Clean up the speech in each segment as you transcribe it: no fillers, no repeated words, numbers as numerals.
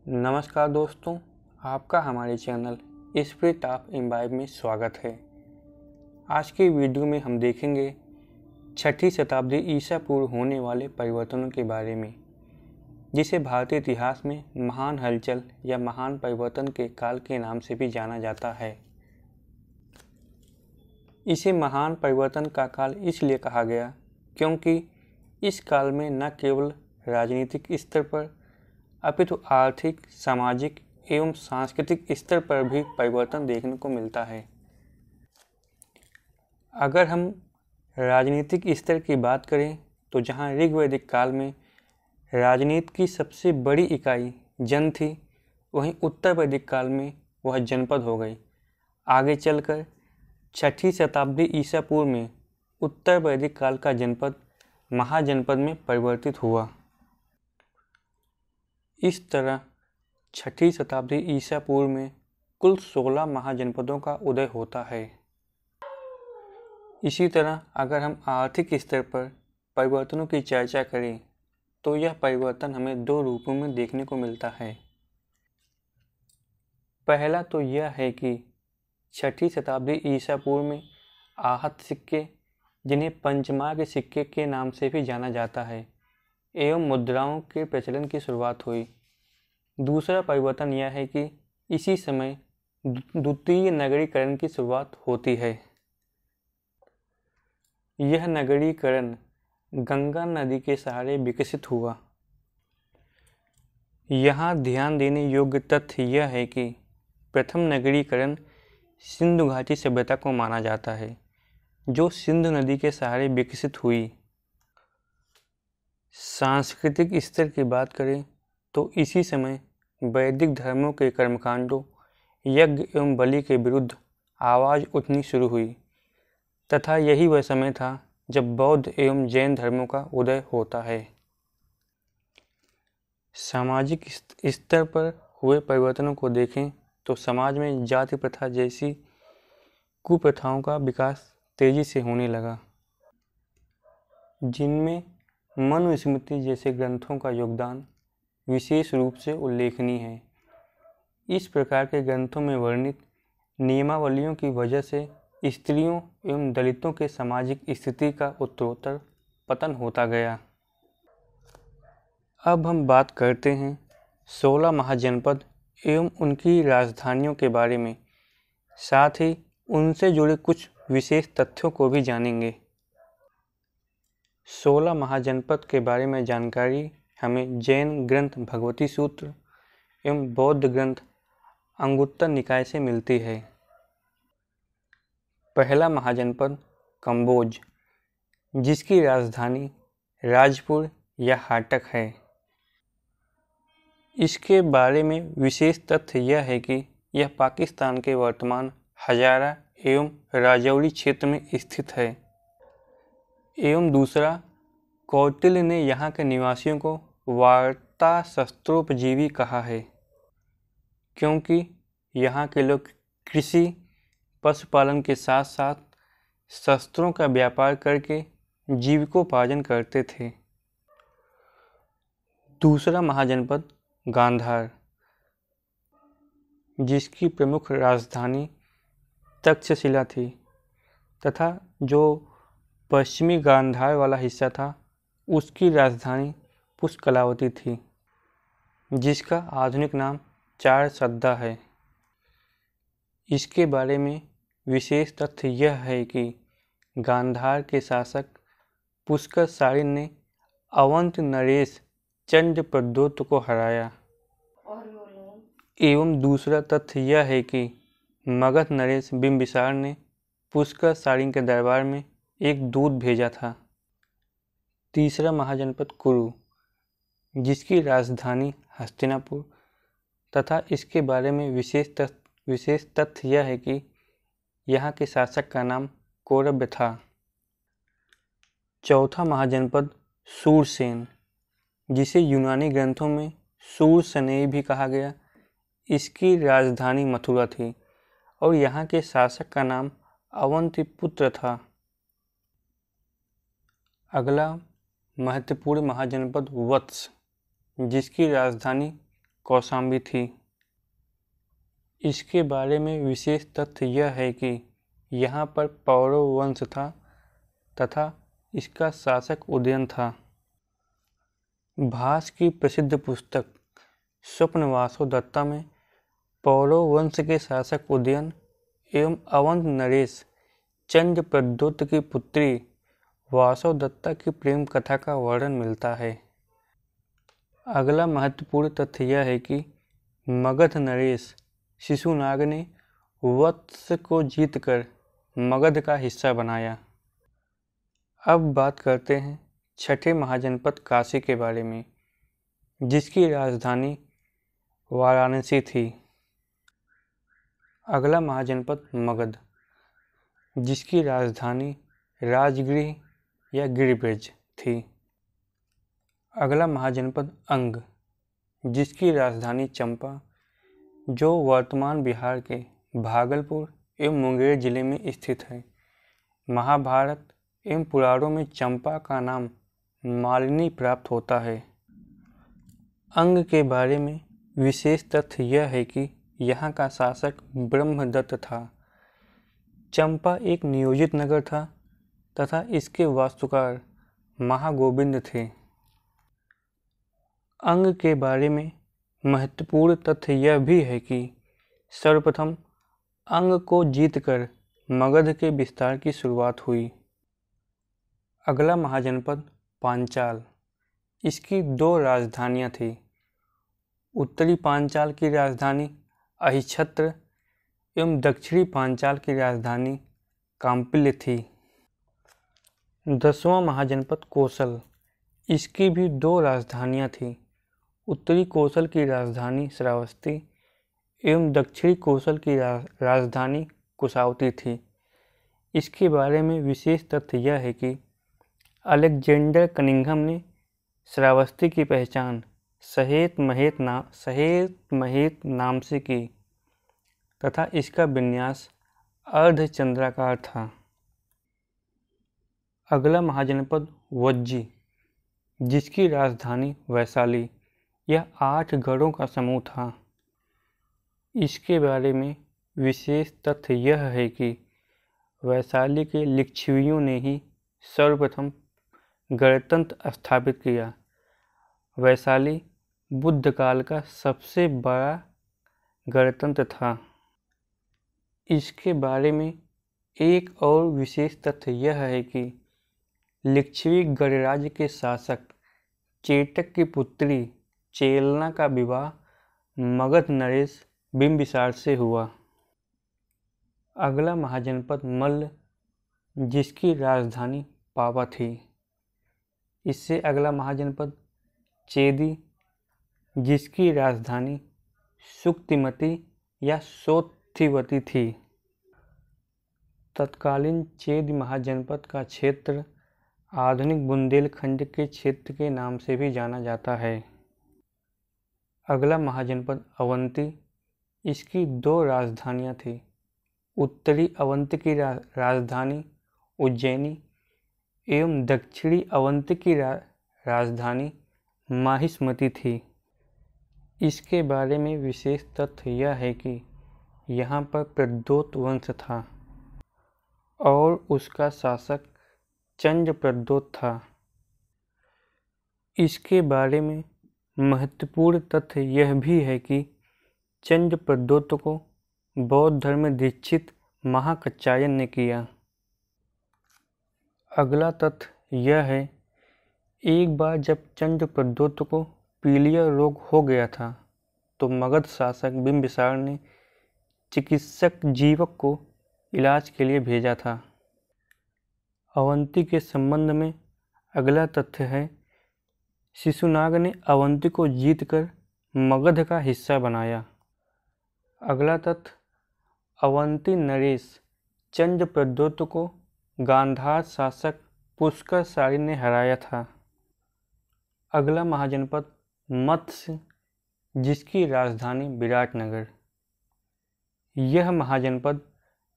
नमस्कार दोस्तों, आपका हमारे चैनल स्पिरिट ऑफ इम्बाइब में स्वागत है। आज की वीडियो में हम देखेंगे छठी शताब्दी ईसा पूर्व होने वाले परिवर्तनों के बारे में, जिसे भारतीय इतिहास में महान हलचल या महान परिवर्तन के काल के नाम से भी जाना जाता है। इसे महान परिवर्तन का काल इसलिए कहा गया क्योंकि इस काल में न केवल राजनीतिक स्तर पर अपितु आर्थिक, सामाजिक एवं सांस्कृतिक स्तर पर भी परिवर्तन देखने को मिलता है। अगर हम राजनीतिक स्तर की बात करें तो जहां ऋग्वैदिक काल में राजनीति की सबसे बड़ी इकाई जन थी, वहीं उत्तर वैदिक काल में वह जनपद हो गई। आगे चलकर छठी शताब्दी ईसा पूर्व में उत्तर वैदिक काल का जनपद महाजनपद में परिवर्तित हुआ। इस तरह छठी शताब्दी ईसा पूर्व में कुल 16 महाजनपदों का उदय होता है। इसी तरह अगर हम आर्थिक स्तर पर परिवर्तनों की चर्चा करें तो यह परिवर्तन हमें दो रूपों में देखने को मिलता है। पहला तो यह है कि छठी शताब्दी ईसा पूर्व में आहत सिक्के, जिन्हें पंचमार्ग सिक्के के नाम से भी जाना जाता है, एवं मुद्राओं के प्रचलन की शुरुआत हुई। दूसरा परिवर्तन यह है कि इसी समय द्वितीय नगरीकरण की शुरुआत होती है। यह नगरीकरण गंगा नदी के सहारे विकसित हुआ। यहाँ ध्यान देने योग्य तथ्य यह है कि प्रथम नगरीकरण सिंधु घाटी सभ्यता को माना जाता है, जो सिंधु नदी के सहारे विकसित हुई। सांस्कृतिक स्तर की बात करें तो इसी समय वैदिक धर्मों के कर्मकांडों, यज्ञ एवं बलि के विरुद्ध आवाज़ उठनी शुरू हुई तथा यही वह समय था जब बौद्ध एवं जैन धर्मों का उदय होता है। सामाजिक स्तर पर हुए परिवर्तनों को देखें तो समाज में जाति प्रथा जैसी कुप्रथाओं का विकास तेजी से होने लगा, जिनमें मनुस्मृति जैसे ग्रंथों का योगदान विशेष रूप से उल्लेखनीय है। इस प्रकार के ग्रंथों में वर्णित नियमावलियों की वजह से स्त्रियों एवं दलितों के सामाजिक स्थिति का उत्तरोत्तर पतन होता गया। अब हम बात करते हैं 16 महाजनपद एवं उनकी राजधानियों के बारे में, साथ ही उनसे जुड़े कुछ विशेष तथ्यों को भी जानेंगे। 16 महाजनपद के बारे में जानकारी हमें जैन ग्रंथ भगवती सूत्र एवं बौद्ध ग्रंथ अंगुत्तर निकाय से मिलती है। पहला महाजनपद कंबोज, जिसकी राजधानी राजपुर या हाटक है। इसके बारे में विशेष तथ्य यह है कि यह पाकिस्तान के वर्तमान हजारा एवं राजौरी क्षेत्र में स्थित है। एवं दूसरा, कौटिल्य ने यहाँ के निवासियों को वार्ता शस्त्रोपजीवी कहा है, क्योंकि यहाँ के लोग कृषि, पशुपालन के साथ साथ शस्त्रों का व्यापार करके जीविकोपार्जन करते थे। दूसरा महाजनपद गांधार, जिसकी प्रमुख राजधानी तक्षशिला थी तथा जो पश्चिमी गांधार वाला हिस्सा था उसकी राजधानी पुष्कलावती थी, जिसका आधुनिक नाम चारसद्दा है। इसके बारे में विशेष तथ्य यह है कि गांधार के शासक पुष्कर सारिन ने अवंत नरेश चंड प्रद्योत को हराया। एवं दूसरा तथ्य यह है कि मगध नरेश बिंबिसार ने पुष्कर सारिन के दरबार में एक दूत भेजा था। तीसरा महाजनपद कुरु, जिसकी राजधानी हस्तिनापुर तथा इसके बारे में विशेष तथ्य यह है कि यहाँ के शासक का नाम कौरव्य था। चौथा महाजनपद शूरसेन, जिसे यूनानी ग्रंथों में शूरसेनेई भी कहा गया, इसकी राजधानी मथुरा थी और यहाँ के शासक का नाम अवंतिपुत्र था। अगला महत्वपूर्ण महाजनपद वत्स, जिसकी राजधानी कौशाम्बी थी। इसके बारे में विशेष तथ्य यह है कि यहाँ पर पौरव वंश था तथा इसका शासक उदयन था। भास की प्रसिद्ध पुस्तक स्वप्नवासो दत्ता में पौरव वंश के शासक उदयन एवं अवंत नरेश चंद्र प्रद्योत की पुत्री वासव दत्ता की प्रेम कथा का वर्णन मिलता है। अगला महत्वपूर्ण तथ्य यह है कि मगध नरेश शिशुनाग ने वत्स को जीतकर मगध का हिस्सा बनाया। अब बात करते हैं छठे महाजनपद काशी के बारे में, जिसकी राजधानी वाराणसी थी। अगला महाजनपद मगध, जिसकी राजधानी राजगृह या गिरिब्रज थी। अगला महाजनपद अंग, जिसकी राजधानी चंपा, जो वर्तमान बिहार के भागलपुर एवं मुंगेर जिले में स्थित है। महाभारत एवं पुराणों में चंपा का नाम मालिनी प्राप्त होता है। अंग के बारे में विशेष तथ्य यह है कि यहाँ का शासक ब्रह्मदत्त था। चंपा एक नियोजित नगर था तथा इसके वास्तुकार महागोविंद थे। अंग के बारे में महत्वपूर्ण तथ्य यह भी है कि सर्वप्रथम अंग को जीतकर मगध के विस्तार की शुरुआत हुई। अगला महाजनपद पांचाल, इसकी 2 राजधानियां थी। उत्तरी पांचाल की राजधानी अहिच्छत्र एवं दक्षिणी पांचाल की राजधानी कांपिल्य थी। 10वां महाजनपद कोसल, इसकी भी 2 राजधानियां थीं। उत्तरी कोसल की राजधानी श्रावस्ती एवं दक्षिणी कोसल की राजधानी कुशावती थी। इसके बारे में विशेष तथ्य यह है कि अलेक्जेंडर कनिंघम ने श्रावस्ती की पहचान सहेत महेत नाम से की तथा इसका विन्यास अर्धचंद्राकार था। अगला महाजनपद वज्जी, जिसकी राजधानी वैशाली, यह 8 गढ़ों का समूह था। इसके बारे में विशेष तथ्य यह है कि वैशाली के लिच्छवियों ने ही सर्वप्रथम गणतंत्र स्थापित किया। वैशाली बुद्ध काल का सबसे बड़ा गणतंत्र था। इसके बारे में एक और विशेष तथ्य यह है कि लिच्छवी गणराज्य के शासक चेटक की पुत्री चेलना का विवाह मगध नरेश बिंबिसार से हुआ। अगला महाजनपद मल्ल, जिसकी राजधानी पावा थी। इससे अगला महाजनपद चेदी, जिसकी राजधानी सुक्तिमती या सोत्थिवती थी। तत्कालीन चेद महाजनपद का क्षेत्र आधुनिक बुंदेलखंड के क्षेत्र के नाम से भी जाना जाता है। अगला महाजनपद अवंती, इसकी 2 राजधानियां थी। उत्तरी अवंती की राजधानी उज्जैनी एवं दक्षिणी अवंती की राजधानी माहिष्मती थी। इसके बारे में विशेष तथ्य यह है कि यहाँ पर प्रद्योत वंश था और उसका शासक चंद्र प्रद्योत था। इसके बारे में महत्वपूर्ण तथ्य यह भी है कि चंद्र प्रद्योत को बौद्ध धर्म में दीक्षित महाकच्छायन ने किया। अगला तथ्य यह है, एक बार जब चंद्र प्रद्योत को पीलिया रोग हो गया था तो मगध शासक बिंबिसार ने चिकित्सक जीवक को इलाज के लिए भेजा था। अवंती के संबंध में अगला तथ्य है, शिशुनाग ने अवंती को जीतकर मगध का हिस्सा बनाया। अगला तथ्य, अवंती नरेश चंद्र प्रद्योत को गांधार शासक पुष्कर सारी ने हराया था। अगला महाजनपद मत्स्य, जिसकी राजधानी विराटनगर। यह महाजनपद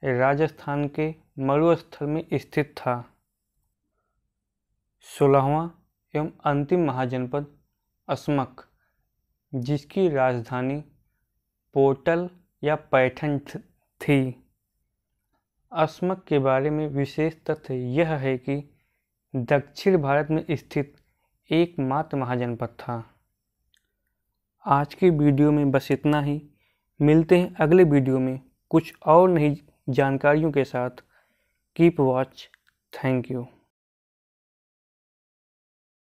राजस्थान के मरुस्थल में स्थित था। 16वां एवं अंतिम महाजनपद अस्मक, जिसकी राजधानी पोर्टल या पैठन थी। अस्मक के बारे में विशेष तथ्य यह है कि दक्षिण भारत में स्थित एकमात्र महाजनपद था। आज के वीडियो में बस इतना ही। मिलते हैं अगले वीडियो में कुछ और नई जानकारियों के साथ। Keep watch. Thank you.